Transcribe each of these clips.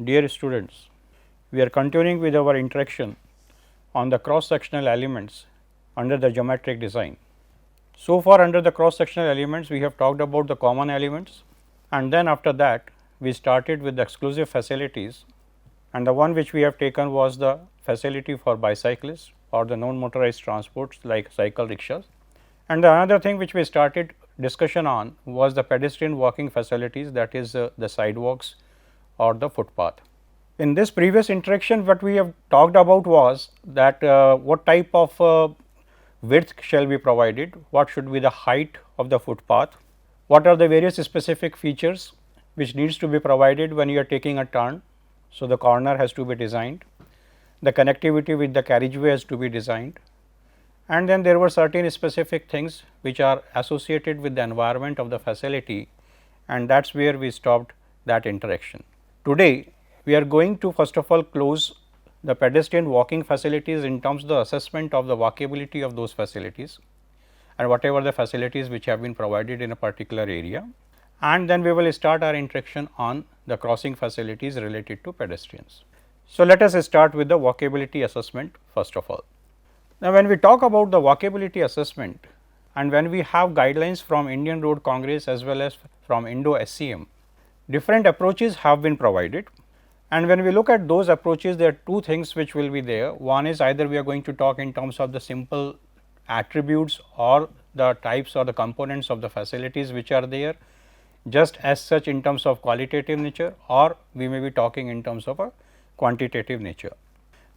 Dear students, we are continuing with our interaction on the cross sectional elements under the geometric design. So far under the cross sectional elements we have talked about the common elements, and then after that we started with the exclusive facilities, and the one which we have taken was the facility for bicyclists or the non motorized transports like cycle rickshaws. And the another thing which we started discussion on was the pedestrian walking facilities, that is the sidewalks or the footpath. In this previous interaction what we have talked about was that what type of width shall be provided, what should be the height of the footpath, what are the various specific features which needs to be provided when you are taking a turn. So, the corner has to be designed, the connectivity with the carriageway has to be designed, and then there were certain specific things which are associated with the environment of the facility, and that is where we stopped that interaction. Today we are going to first of all close the pedestrian walking facilities in terms of the assessment of the walkability of those facilities and whatever the facilities which have been provided in a particular area, and then we will start our interaction on the crossing facilities related to pedestrians. So, let us start with the walkability assessment first of all. Now, when we talk about the walkability assessment and when we have guidelines from Indian Road Congress as well as from Indo SCM, different approaches have been provided, and when we look at those approaches there are two things which will be there. One is either we are going to talk in terms of the simple attributes or the types or the components of the facilities which are there just as such in terms of qualitative nature, or we may be talking in terms of a quantitative nature.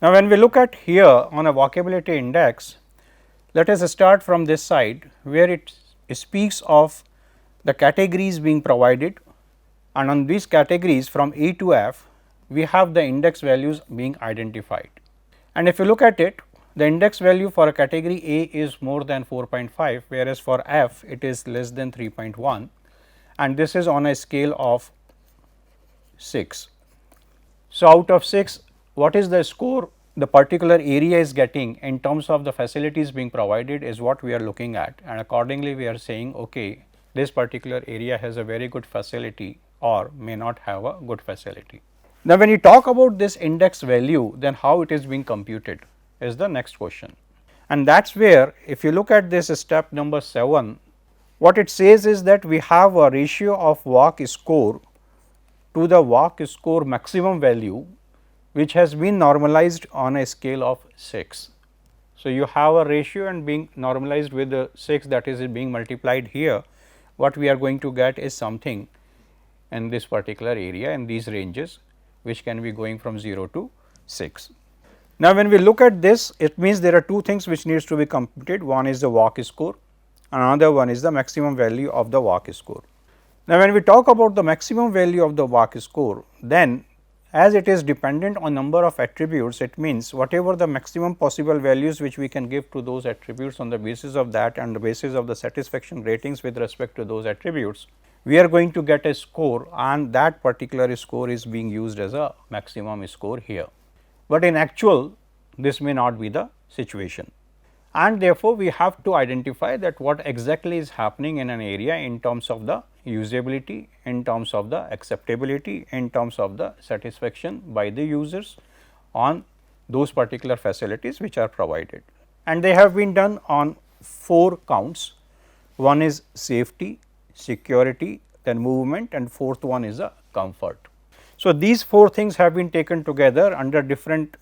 Now, when we look at here on a walkability index, let us start from this side where it speaks of the categories being provided, and on these categories from A to F we have the index values being identified. And if you look at it, the index value for a category A is more than 4.5, whereas for F it is less than 3.1, and this is on a scale of 6. So, out of 6, what is the score the particular area is getting in terms of the facilities being provided is what we are looking at, and accordingly we are saying okay, this particular area has a very good facility or may not have a good facility. Now, when you talk about this index value, then how it is being computed is the next question, and that is where if you look at this step number 7, what it says is that we have a ratio of walk score to the walk score maximum value which has been normalized on a scale of 6. So, you have a ratio and being normalized with the 6, that is being multiplied here, what we are going to get is something in this particular area in these ranges which can be going from 0 to 6. Now, when we look at this, it means there are two things which needs to be computed. One is the walk score, another one is the maximum value of the walk score. Now, when we talk about the maximum value of the walk score, then as it is dependent on number of attributes, it means whatever the maximum possible values which we can give to those attributes, on the basis of that and the basis of the satisfaction ratings with respect to those attributes, we are going to get a score, and that particular score is being used as a maximum score here. But in actual this may not be the situation, and therefore, we have to identify that what exactly is happening in an area in terms of the usability, in terms of the acceptability, in terms of the satisfaction by the users on those particular facilities which are provided, and they have been done on 4 counts. One is safety, security, then movement, and fourth one is the comfort. So, these 4 things have been taken together under different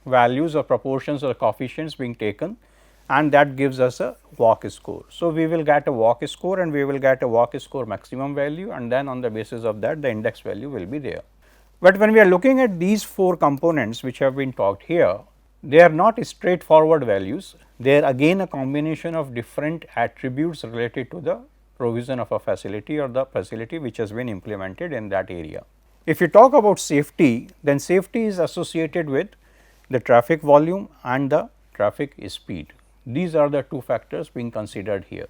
values or proportions or coefficients being taken, and that gives us a walk score. So, we will get a walk score and we will get a walk score maximum value, and then on the basis of that the index value will be there. But when we are looking at these 4 components which have been talked here, they are not straightforward values, they are again a combination of different attributes related to the provision of a facility or the facility which has been implemented in that area. If you talk about safety, then safety is associated with the traffic volume and the traffic speed. These are the 2 factors being considered here.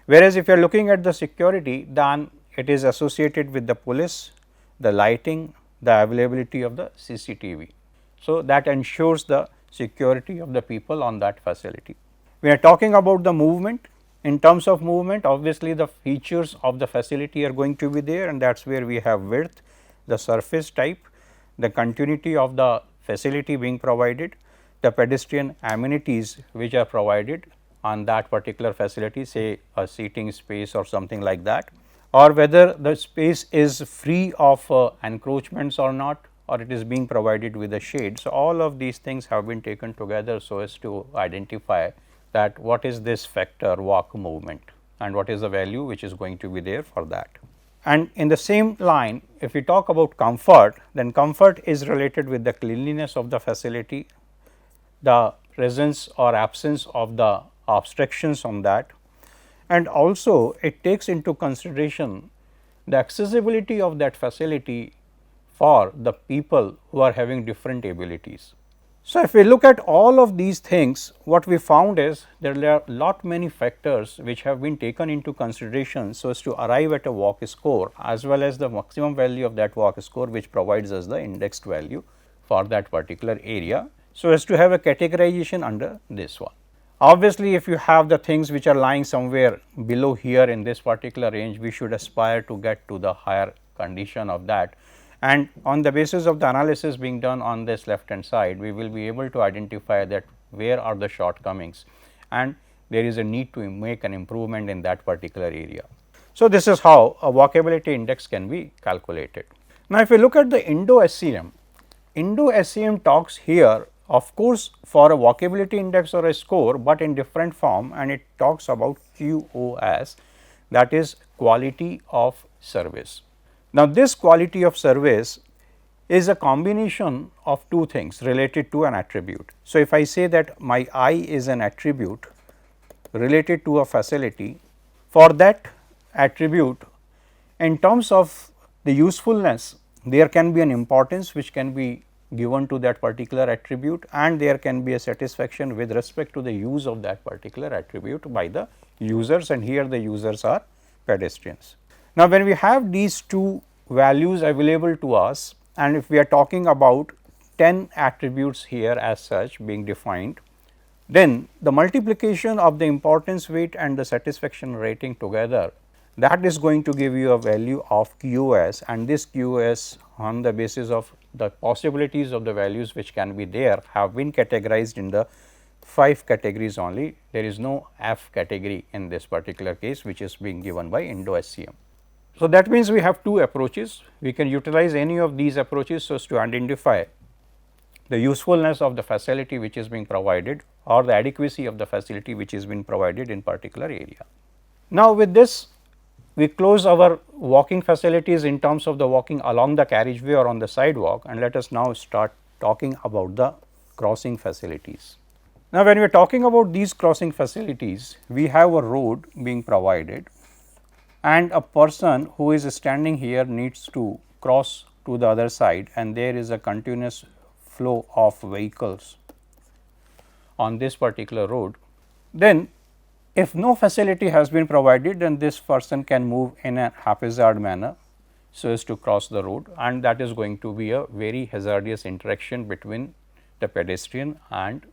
Whereas, if you are looking at the security, then it is associated with the police, the lighting, the availability of the CCTV. So, that ensures the security of the people on that facility. We are talking about the movement. In terms of movement, obviously the features of the facility are going to be there, and that is where we have width, the surface type, the continuity of the facility being provided, the pedestrian amenities which are provided on that particular facility, say a seating space or something like that, or whether the space is free of encroachments or not, or it is being provided with a shade. So, all of these things have been taken together so as to identify that what is this factor walk movement and what is the value which is going to be there for that. And in the same line, if we talk about comfort, then comfort is related with the cleanliness of the facility, the presence or absence of the obstructions on that, and also it takes into consideration the accessibility of that facility for the people who are having different abilities. So, if we look at all of these things, what we found is there are lot many factors which have been taken into consideration so as to arrive at a walk score as well as the maximum value of that walk score, which provides us the indexed value for that particular area, so as to have a categorization under this one. Obviously, if you have the things which are lying somewhere below here in this particular range, we should aspire to get to the higher condition of that, and on the basis of the analysis being done on this left hand side, we will be able to identify that where are the shortcomings and there is a need to make an improvement in that particular area. So, this is how a walkability index can be calculated. Now, if we look at the Indo-SCM, Indo-SCM talks here of course for a walkability index or a score, but in different form, and it talks about QoS, that is quality of service. Now, this quality of service is a combination of two things related to an attribute. So, if I say that my I is an attribute related to a facility, for that attribute in terms of the usefulness, there can be an importance which can be given to that particular attribute, and there can be a satisfaction with respect to the use of that particular attribute by the users, and here the users are pedestrians. Now, when we have these two values available to us, and if we are talking about 10 attributes here as such being defined, then the multiplication of the importance weight and the satisfaction rating together, that is going to give you a value of QoS, and this QoS on the basis of the possibilities of the values which can be there have been categorized in the 5 categories only. There is no F category in this particular case, which is being given by Indo-SCM. So, that means we have two approaches. We can utilize any of these approaches so as to identify the usefulness of the facility which is being provided or the adequacy of the facility which is being provided in particular area. Now, with this we close our walking facilities in terms of the walking along the carriageway or on the sidewalk, and let us now start talking about the crossing facilities. Now, when we are talking about these crossing facilities, we have a road being provided, and a person who is standing here needs to cross to the other side, and there is a continuous flow of vehicles on this particular road. Then if no facility has been provided, then this person can move in a haphazard manner so as to cross the road, and that is going to be a very hazardous interaction between the pedestrian and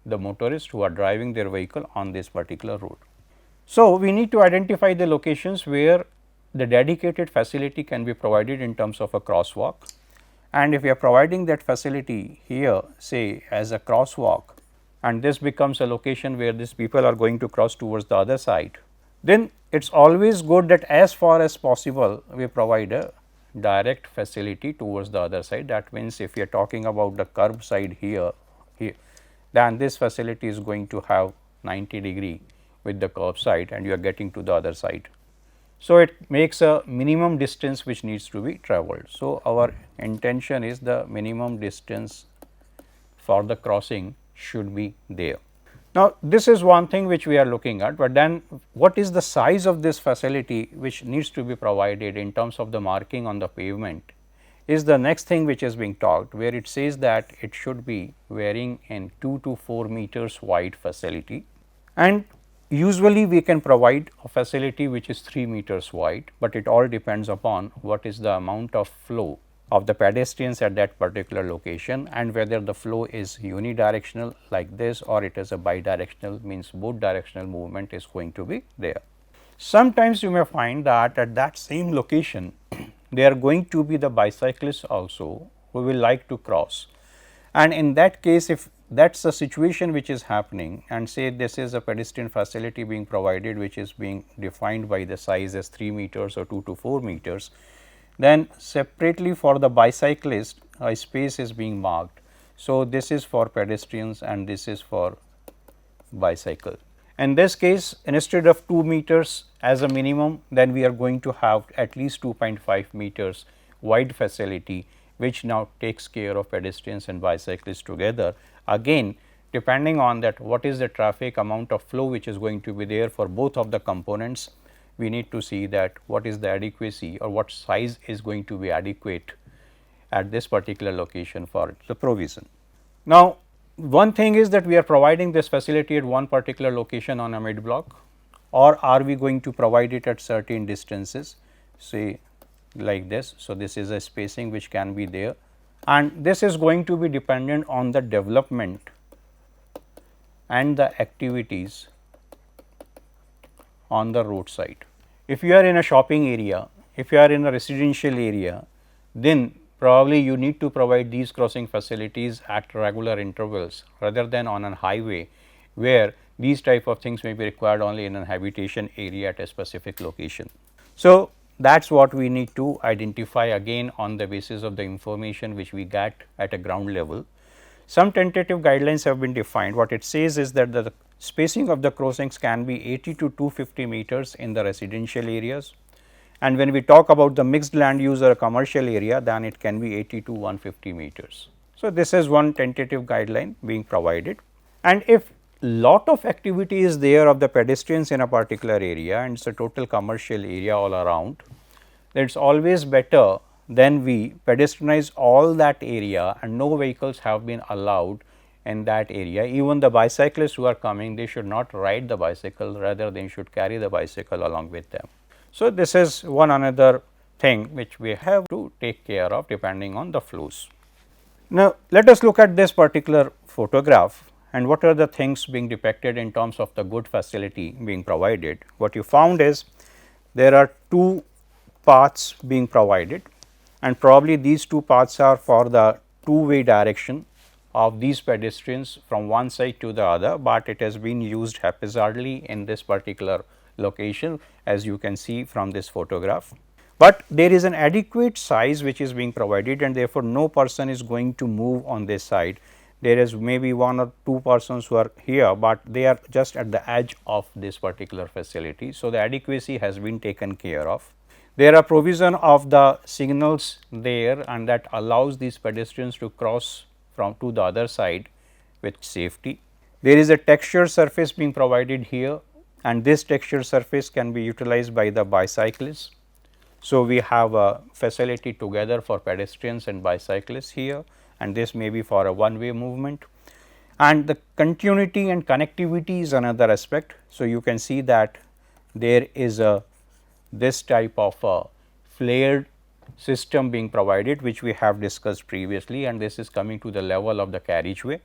the motorist who are driving their vehicle on this particular road. So, we need to identify the locations where the dedicated facility can be provided in terms of a crosswalk, and if we are providing that facility here say as a crosswalk, and this becomes a location where these people are going to cross towards the other side, then it is always good that as far as possible we provide a direct facility towards the other side. That means, if we are talking about the curb side here, then this facility is going to have 90° with the curb side and you are getting to the other side. So, it makes a minimum distance which needs to be travelled. So, our intention is the minimum distance for the crossing should be there. Now, this is one thing which we are looking at, but then what is the size of this facility which needs to be provided in terms of the marking on the pavement is the next thing which is being talked, where it says that it should be varying in 2 to 4 meters wide facility, and usually we can provide a facility which is 3 meters wide, but it all depends upon what is the amount of flow of the pedestrians at that particular location, and whether the flow is unidirectional like this or it is a bidirectional, means both directional movement is going to be there. Sometimes you may find that at that same location there are going to be the bicyclists also who will like to cross. And in that case, if that is a situation which is happening, and say this is a pedestrian facility being provided, which is being defined by the size as 3 meters or 2 to 4 meters, then separately for the bicyclist a space is being marked. So, this is for pedestrians and this is for bicycle. In this case, instead of 2 meters as a minimum, then we are going to have at least 2.5 meters wide facility, which now takes care of pedestrians and bicyclists together. Again, depending on that what is the traffic amount of flow which is going to be there for both of the components, we need to see that what is the adequacy or what size is going to be adequate at this particular location for the provision. Now, one thing is that we are providing this facility at one particular location on a mid block, or are we going to provide it at certain distances, say like this. So, this is a spacing which can be there, and this is going to be dependent on the development and the activities on the roadside. If you are in a shopping area, if you are in a residential area, then probably you need to provide these crossing facilities at regular intervals rather than on a highway, where these type of things may be required only in a habitation area at a specific location. So, that is what we need to identify again on the basis of the information which we get at a ground level. Some tentative guidelines have been defined. What it says is that the spacing of the crossings can be 80 to 250 meters in the residential areas, and when we talk about the mixed land use or a commercial area, then it can be 80 to 150 meters. So, this is one tentative guideline being provided, and if lot of activity is there of the pedestrians in a particular area and it is a total commercial area all around, then it is always better then we pedestrianize all that area and no vehicles have been allowed in that area. Even the bicyclists who are coming, they should not ride the bicycle, rather they should carry the bicycle along with them. So, this is one another thing which we have to take care of depending on the flows. Now, let us look at this particular photograph and what are the things being depicted in terms of the good facility being provided. What you found is there are two paths being provided, and probably these two paths are for the two-way direction of these pedestrians from one side to the other, but it has been used haphazardly in this particular location, as you can see from this photograph. But there is an adequate size which is being provided, and therefore, no person is going to move on this side. There is maybe one or two persons who are here, but they are just at the edge of this particular facility. So, the adequacy has been taken care of. There are provision of the signals there, and that allows these pedestrians to cross from to the other side with safety. There is a textured surface being provided here, and this textured surface can be utilized by the bicyclists. So, we have a facility together for pedestrians and bicyclists here, and this may be for a one-way movement. And the continuity and connectivity is another aspect. So, you can see that there is a this type of a flared system being provided, which we have discussed previously, and this is coming to the level of the carriageway.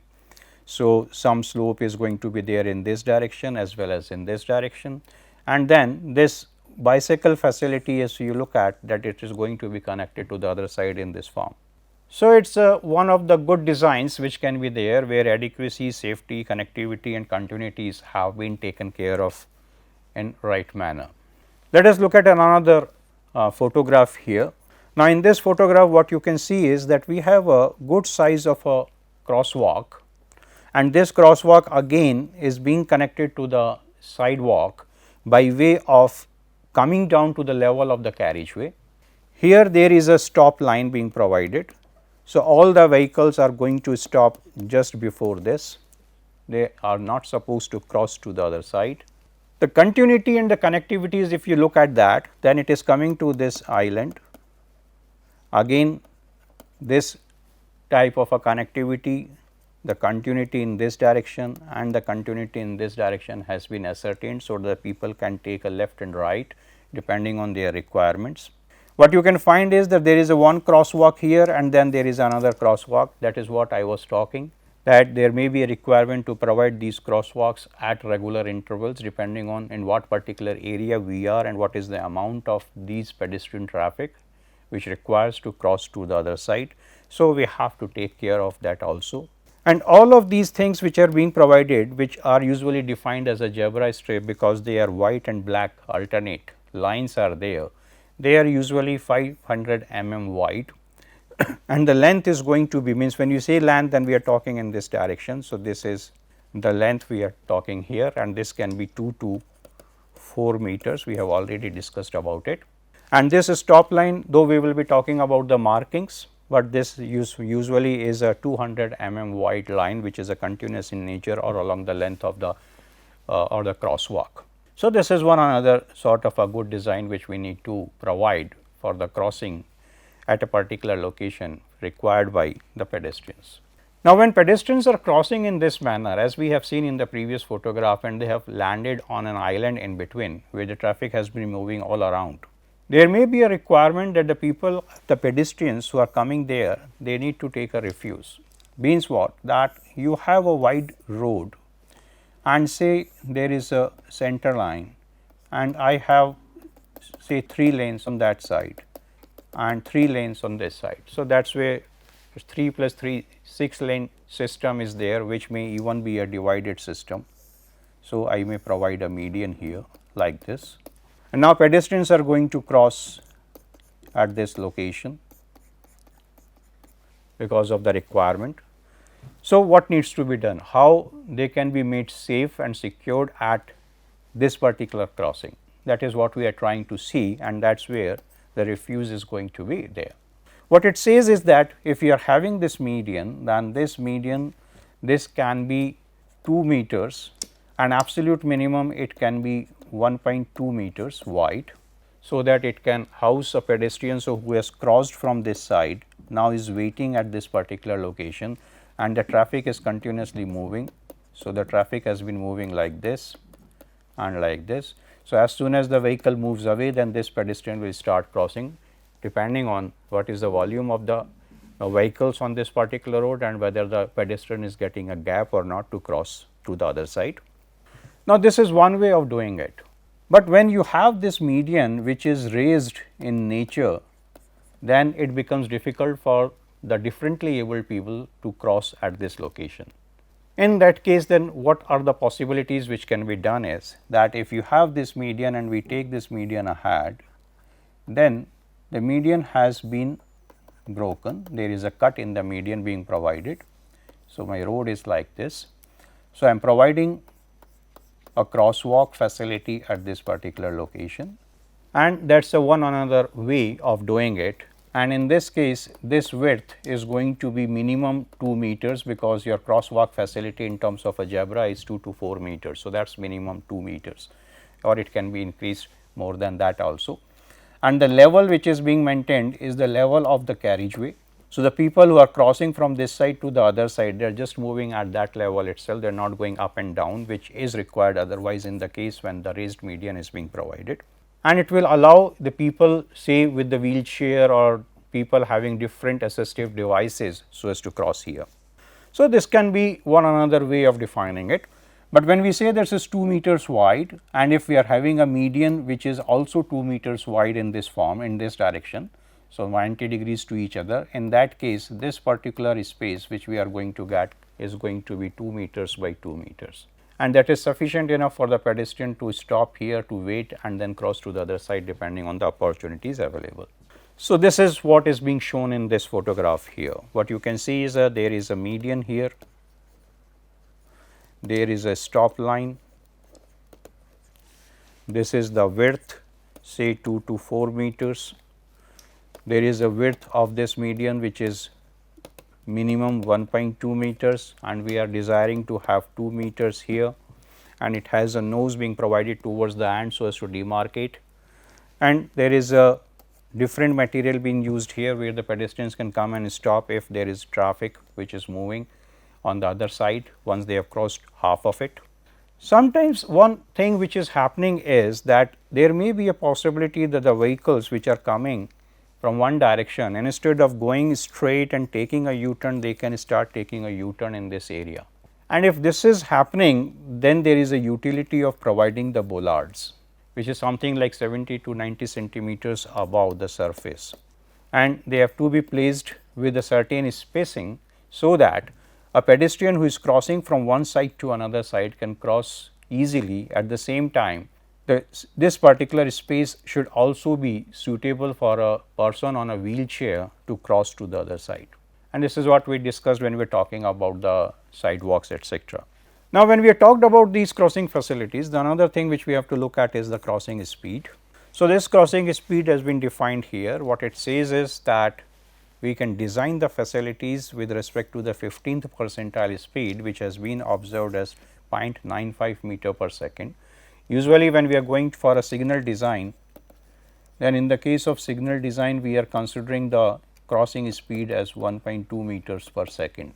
So, some slope is going to be there in this direction as well as in this direction, and then this bicycle facility, as you look at that, it is going to be connected to the other side in this form. So, it is one of the good designs which can be there, where adequacy, safety, connectivity and continuities have been taken care of in right manner. Let us look at another photograph here. Now, in this photograph what you can see is that we have a good size of a crosswalk, and this crosswalk again is being connected to the sidewalk by way of coming down to the level of the carriageway. Here there is a stop line being provided. So, all the vehicles are going to stop just before this, they are not supposed to cross to the other side. The continuity and the connectivities, if you look at that, then it is coming to this island. Again, this type of a connectivity, the continuity in this direction and the continuity in this direction has been ascertained, so that people can take a left and right depending on their requirements. What you can find is that there is a one crosswalk here, and then there is another crosswalk. That is what I was talking, that there may be a requirement to provide these crosswalks at regular intervals depending on in what particular area we are and what is the amount of these pedestrian traffic which requires to cross to the other side. So, we have to take care of that also. And all of these things which are being provided, which are usually defined as a zebra strip because they are white and black alternate lines are there, they are usually 500 wide and the length is going to be, means when you say length, then we are talking in this direction. So, this is the length we are talking here, and this can be 2 to 4 meters, we have already discussed about it. And this stop line, though we will be talking about the markings, but this usually is a 200 wide line which is a continuous in nature or along the length of the or the crosswalk. So, this is one another sort of a good design which we need to provide for the crossing at a particular location required by the pedestrians. Now, when pedestrians are crossing in this manner, as we have seen in the previous photograph, and they have landed on an island in between where the traffic has been moving all around, there may be a requirement that the people, the pedestrians who are coming there, they need to take a refuge. Means what? That you have a wide road and say there is a center line and I have say 3 lanes on that side and 3 lanes on this side. So, that is where 3 plus 3 6 lane system is there, which may even be a divided system. So, I may provide a median here like this, and now pedestrians are going to cross at this location because of the requirement. So, what needs to be done? How they can be made safe and secured at this particular crossing? That is what we are trying to see, and that is where the refuge is going to be there. What it says is that if you are having this median, then this median, this can be 2 meters and absolute minimum it can be 1.2 meters wide, so that it can house a pedestrian. So, who has crossed from this side now is waiting at this particular location and the traffic is continuously moving. So, the traffic has been moving like this and like this. So, as soon as the vehicle moves away, then this pedestrian will start crossing depending on what is the volume of the vehicles on this particular road and whether the pedestrian is getting a gap or not to cross to the other side. Now, this is one way of doing it, but when you have this median which is raised in nature, then it becomes difficult for the differently abled people to cross at this location. In that case, then what are the possibilities which can be done is that if you have this median and we take this median ahead, then the median has been broken, there is a cut in the median being provided. So, my road is like this. So, I am providing a crosswalk facility at this particular location, and that is a one another way of doing it. And in this case, this width is going to be minimum 2 meters because your crosswalk facility in terms of a zebra is 2 to 4 meters. So, that is minimum 2 meters, or it can be increased more than that also. And the level which is being maintained is the level of the carriageway. So, the people who are crossing from this side to the other side, they are just moving at that level itself, they are not going up and down, which is required otherwise in the case when the raised median is being provided. And it will allow the people, say with the wheelchair or people having different assistive devices, so as to cross here. So, this can be one another way of defining it, but when we say this is 2 meters wide and if we are having a median which is also 2 meters wide in this form, in this direction, so 90 degrees to each other, in that case this particular space which we are going to get is going to be 2 meters by 2 meters, and that is sufficient enough for the pedestrian to stop here to wait and then cross to the other side depending on the opportunities available. So, this is what is being shown in this photograph here. What you can see is there is a median here, there is a stop line, this is the width say 2 to 4 meters, there is a width of this median which is minimum 1.2 meters and we are desiring to have 2 meters here, and it has a nose being provided towards the end so as to demarcate, and there is a different material being used here where the pedestrians can come and stop if there is traffic which is moving on the other side once they have crossed half of it. Sometimes one thing which is happening is that there may be a possibility that the vehicles which are coming from one direction, and instead of going straight and taking a U-turn, they can start taking a U-turn in this area. And if this is happening, then there is a utility of providing the bollards, which is something like 70 to 90 centimeters above the surface. and they have to be placed with a certain spacing, so that a pedestrian who is crossing from one side to another side can cross easily. At the same time, this particular space should also be suitable for a person on a wheelchair to cross to the other side, and this is what we discussed when we were talking about the sidewalks, etc. Now, when we have talked about these crossing facilities, the another thing which we have to look at is the crossing speed. So, this crossing speed has been defined here. What it says is that we can design the facilities with respect to the 15th percentile speed, which has been observed as 0.95 meter per second. Usually, when we are going for a signal design, then in the case of signal design, we are considering the crossing speed as 1.2 meters per second.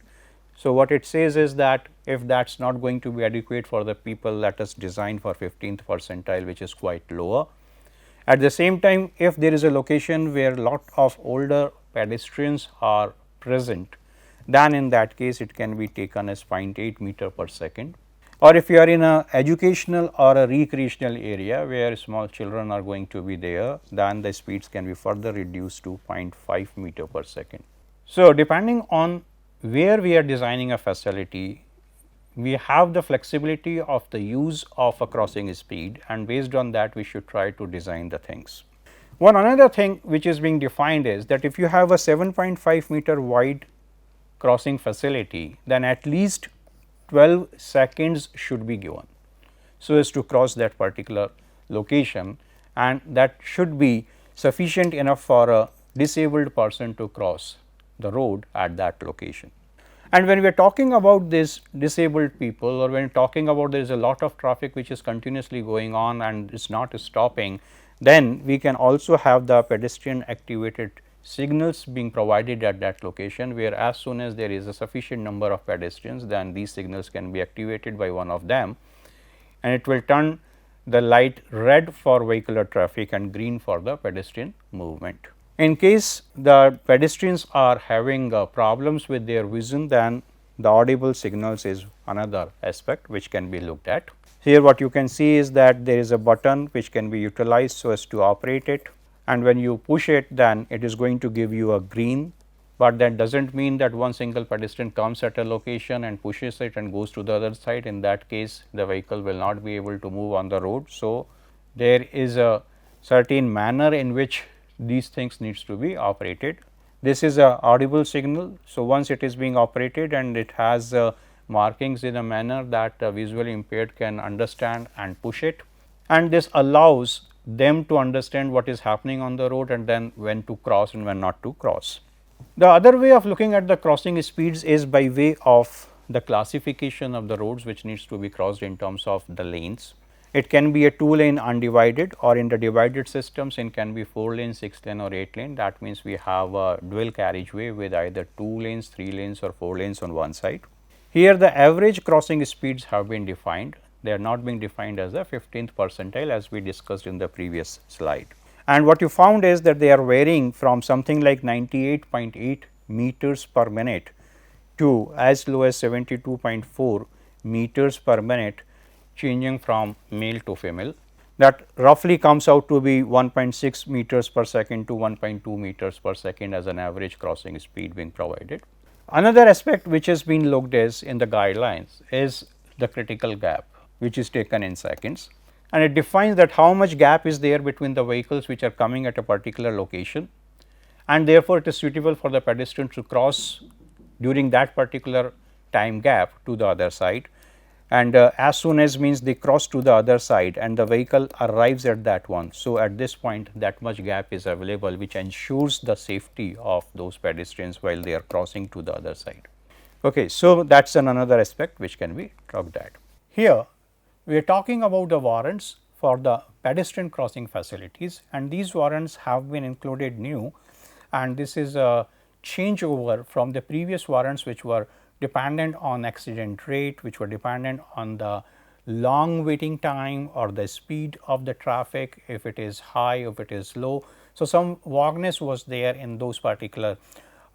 So, what it says is that if that is not going to be adequate for the people, let us design for 15th percentile, which is quite lower. At the same time, if there is a location where lot of older pedestrians are present, then in that case it can be taken as 0.8 meter per second. Or if you are in a educational or a recreational area where small children are going to be there, then the speeds can be further reduced to 0.5 meter per second. So, depending on where we are designing a facility, we have the flexibility of the use of a crossing speed, and based on that we should try to design the things. One another thing which is being defined is that if you have a 7.5 meter wide crossing facility, then at least 12 seconds should be given, so as to cross that particular location, and that should be sufficient enough for a disabled person to cross the road at that location. And when we are talking about this disabled people, or when talking about there is a lot of traffic which is continuously going on and is not stopping, then we can also have the pedestrian activated signals being provided at that location, where as soon as there is a sufficient number of pedestrians, then these signals can be activated by one of them, and it will turn the light red for vehicular traffic and green for the pedestrian movement. In case the pedestrians are having problems with their vision, then the audible signals is another aspect which can be looked at. Here what you can see is that there is a button which can be utilized so as to operate it, and when you push it, then it is going to give you a green, but that does not mean that one single pedestrian comes at a location and pushes it and goes to the other side. In that case, the vehicle will not be able to move on the road. So, there is a certain manner in which these things needs to be operated. This is a audible signal. So, once it is being operated and it has markings in a manner that visually impaired can understand and push it, and this allows them to understand what is happening on the road and then when to cross and when not to cross. The other way of looking at the crossing speeds is by way of the classification of the roads which needs to be crossed in terms of the lanes. It can be a 2-lane undivided, or in the divided systems it can be 4-lane, 6-lane or 8-lane. That means, we have a dual carriageway with either 2 lanes, 3 lanes or 4 lanes on one side. Here the average crossing speeds have been defined. They are not being defined as the 15th percentile as we discussed in the previous slide. And what you found is that they are varying from something like 98.8 meters per minute to as low as 72.4 meters per minute, changing from male to female. That roughly comes out to be 1.6 meters per second to 1.2 meters per second as an average crossing speed being provided. Another aspect which has been looked at in the guidelines is the critical gap, which is taken in seconds, and it defines that how much gap is there between the vehicles which are coming at a particular location, and therefore, it is suitable for the pedestrian to cross during that particular time gap to the other side. And as soon as means they cross to the other side and the vehicle arrives at that one. So, at this point that much gap is available, which ensures the safety of those pedestrians while they are crossing to the other side. Okay, so, that is another aspect which can be looked at. Here we are talking about the warrants for the pedestrian crossing facilities, and these warrants have been included new, and this is a changeover from the previous warrants which were dependent on accident rate, which were dependent on the long waiting time or the speed of the traffic, if it is high, if it is low. So, some vagueness was there in those particular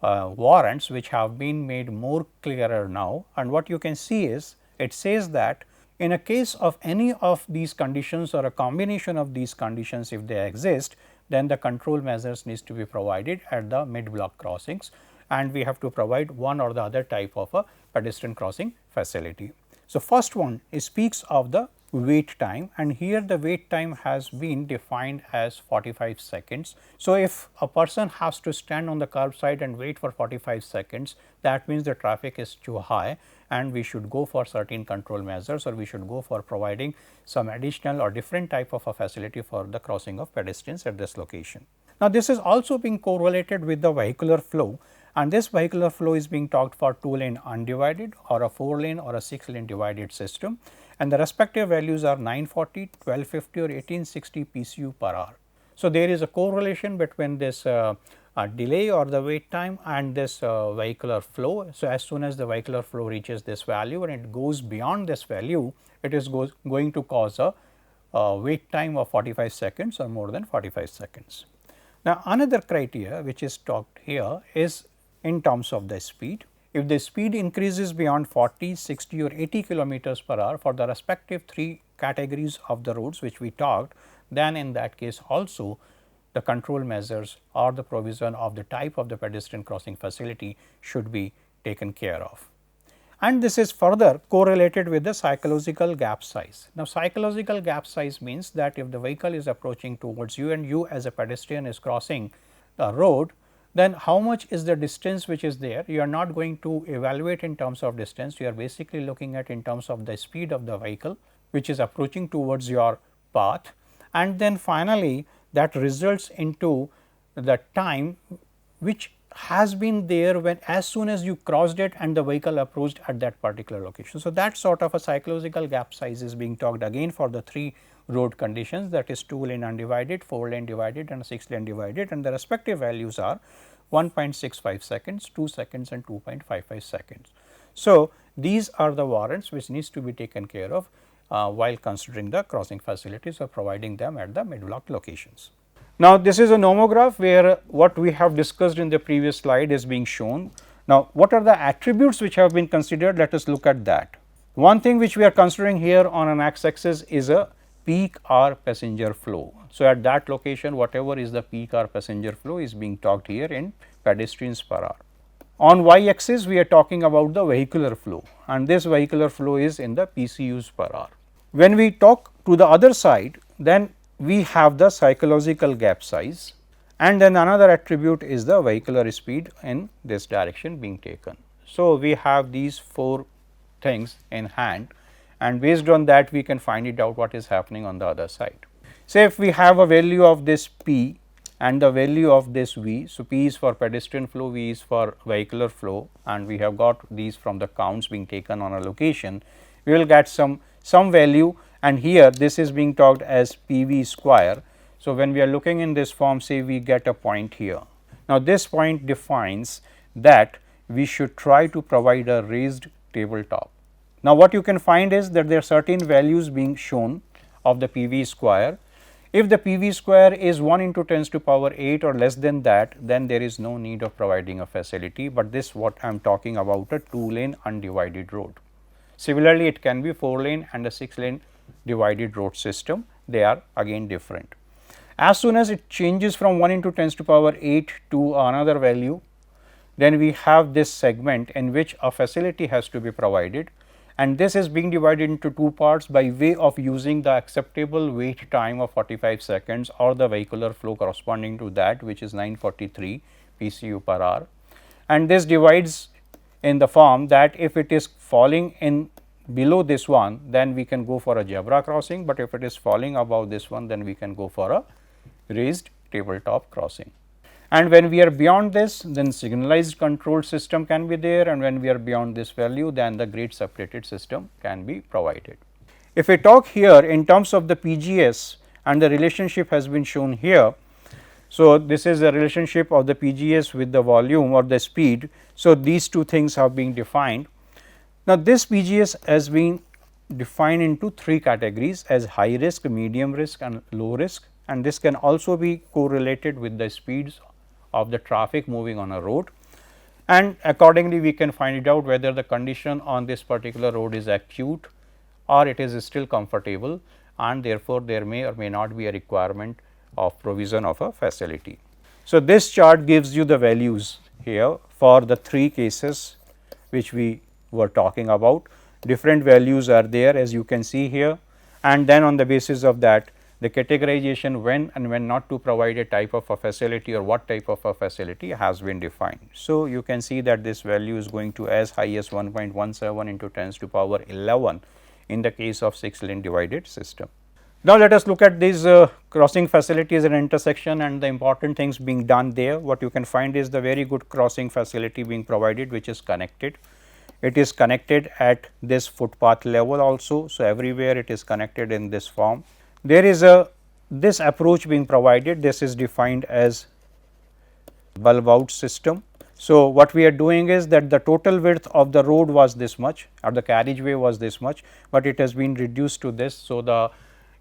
warrants, which have been made more clearer now, and what you can see is it says that in a case of any of these conditions or a combination of these conditions, if they exist, then the control measures needs to be provided at the mid block crossings, and we have to provide one or the other type of a pedestrian crossing facility. So, first one speaks of the wait time, and here the wait time has been defined as 45 seconds. So, if a person has to stand on the curb side and wait for 45 seconds, that means the traffic is too high and we should go for certain control measures, or we should go for providing some additional or different type of a facility for the crossing of pedestrians at this location. Now, this is also being correlated with the vehicular flow, and this vehicular flow is being talked for 2-lane undivided or a 4-lane or a 6-lane divided system, and the respective values are 940, 1250 or 1860 PCU per hour. So, there is a correlation between this delay or the wait time and this vehicular flow. So, as soon as the vehicular flow reaches this value and it goes beyond this value, it is going to cause a wait time of 45 seconds or more than 45 seconds. Now, another criteria which is talked here is in terms of the speed. If the speed increases beyond 40, 60 or 80 kilometers per hour for the respective 3 categories of the roads which we talked, then in that case also the control measures or the provision of the type of the pedestrian crossing facility should be taken care of. And this is further correlated with the psychological gap size. Now, psychological gap size means that if the vehicle is approaching towards you and you as a pedestrian is crossing a road, then how much is the distance which is there? You are not going to evaluate in terms of distance, you are basically looking at in terms of the speed of the vehicle which is approaching towards your path, and then finally that results into the time which has been there when as soon as you crossed it and the vehicle approached at that particular location. So, that sort of a psychological gap size is being talked again for the 3 road conditions, that is 2-lane undivided, 4-lane divided and 6-lane divided, and the respective values are 1.65 seconds, 2 seconds and 2.55 seconds. So, these are the warrants which needs to be taken care of while considering the crossing facilities or providing them at the mid block locations. Now, this is a nomograph where what we have discussed in the previous slide is being shown. Now, what are the attributes which have been considered? Let us look at that. One thing which we are considering here on an x axis is a peak hour passenger flow. So, at that location whatever is the peak hour passenger flow is being talked here in pedestrians per hour. On y axis we are talking about the vehicular flow, and this vehicular flow is in the PCUs per hour. When we talk to the other side, then we have the psychological gap size, and then another attribute is the vehicular speed in this direction being taken. So, we have these 4 things in hand, and based on that we can find it out what is happening on the other side. Say if we have a value of this P and the value of this V. So, P is for pedestrian flow, V is for vehicular flow, and we have got these from the counts being taken on a location. We will get some value, and here this is being talked as PV square. So, when we are looking in this form, say we get a point here. Now, this point defines that we should try to provide a raised tabletop. Now, what you can find is that there are certain values being shown of the PV square. If the PV square is 1 into 10 to power 8 or less than that, then there is no need of providing a facility, but this what I am talking about a 2-lane undivided road. Similarly, it can be 4-lane and a 6-lane divided road system, they are again different. As soon as it changes from 1 into 10 to power 8 to another value, then we have this segment in which a facility has to be provided, and this is being divided into 2 parts by way of using the acceptable wait time of 45 seconds or the vehicular flow corresponding to that, which is 943 PCU per hour, and this divides in the form that if it is falling in below this one, then we can go for a zebra crossing, but if it is falling above this one, then we can go for a raised tabletop crossing. And when we are beyond this, then signalized control system can be there, and when we are beyond this value, then the grade separated system can be provided. If we talk here in terms of the PGS, and the relationship has been shown here. So, this is the relationship of the PGS with the volume or the speed. So, these 2 things have been defined. Now, this PGS has been defined into 3 categories as high risk, medium risk and low risk, and this can also be correlated with the speeds of the traffic moving on a road, and accordingly we can find it out whether the condition on this particular road is acute or it is still comfortable, and therefore, there may or may not be a requirement of provision of a facility. So, this chart gives you the values here for the 3 cases which we were talking about. Different values are there, as you can see here, and then on the basis of that the categorization when and when not to provide a type of a facility or what type of a facility has been defined. So, you can see that this value is going to as high as 1.17 into 10 to the power 11 in the case of 6 lane divided system. Now, let us look at these crossing facilities at intersection and the important things being done there. What you can find is the very good crossing facility being provided, which is connected. It is connected at this footpath level also. So, everywhere it is connected in this form. There is this approach being provided. This is defined as bulb out system. So, what we are doing is that the total width of the road was this much or the carriageway was this much, but it has been reduced to this. So, the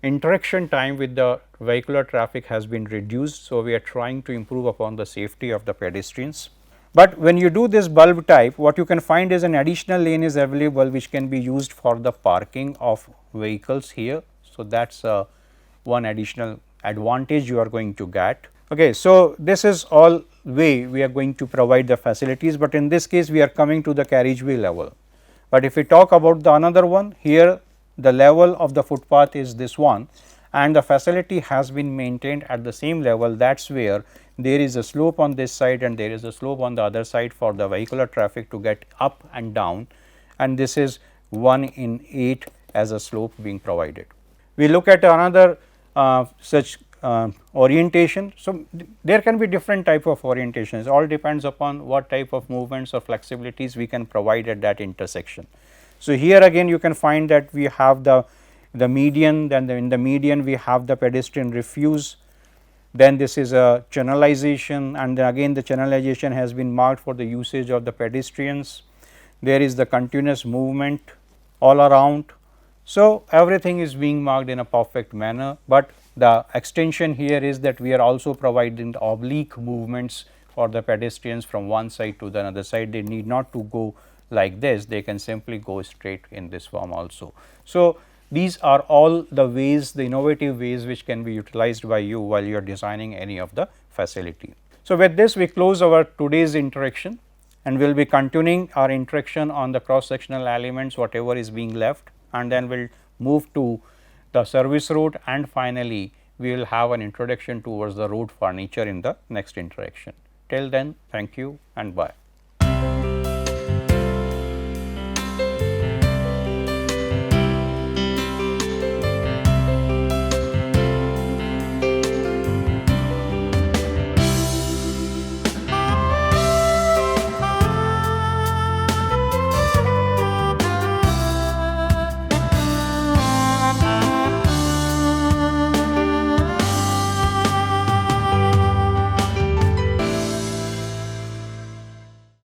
interaction time with the vehicular traffic has been reduced. So, we are trying to improve upon the safety of the pedestrians. But when you do this bulb type, what you can find is an additional lane is available which can be used for the parking of vehicles here. So, that is one additional advantage you are going to get. Okay, so, this is all way we are going to provide the facilities, but in this case we are coming to the carriageway level. But if we talk about the another one, here the level of the footpath is this one and the facility has been maintained at the same level. That is where there is a slope on this side and there is a slope on the other side for the vehicular traffic to get up and down, and this is 1 in 8 as a slope being provided. We look at another such orientation. So, there can be different type of orientations, all depends upon what type of movements or flexibilities we can provide at that intersection. So, here again you can find that we have the median, then in the median we have the pedestrian refuge, then this is a channelization, and then again the channelization has been marked for the usage of the pedestrians. There is the continuous movement all around. So, everything is being marked in a perfect manner, but the extension here is that we are also providing the oblique movements for the pedestrians from one side to the another side. They need not to go like this, they can simply go straight in this form also. So, these are all the ways, the innovative ways which can be utilized by you while you are designing any of the facility. So, with this we close our today's interaction, and we will be continuing our interaction on the cross sectional elements whatever is being left, and then we will move to the service road, and finally, we will have an introduction towards the road furniture in the next interaction. Till then, thank you and bye.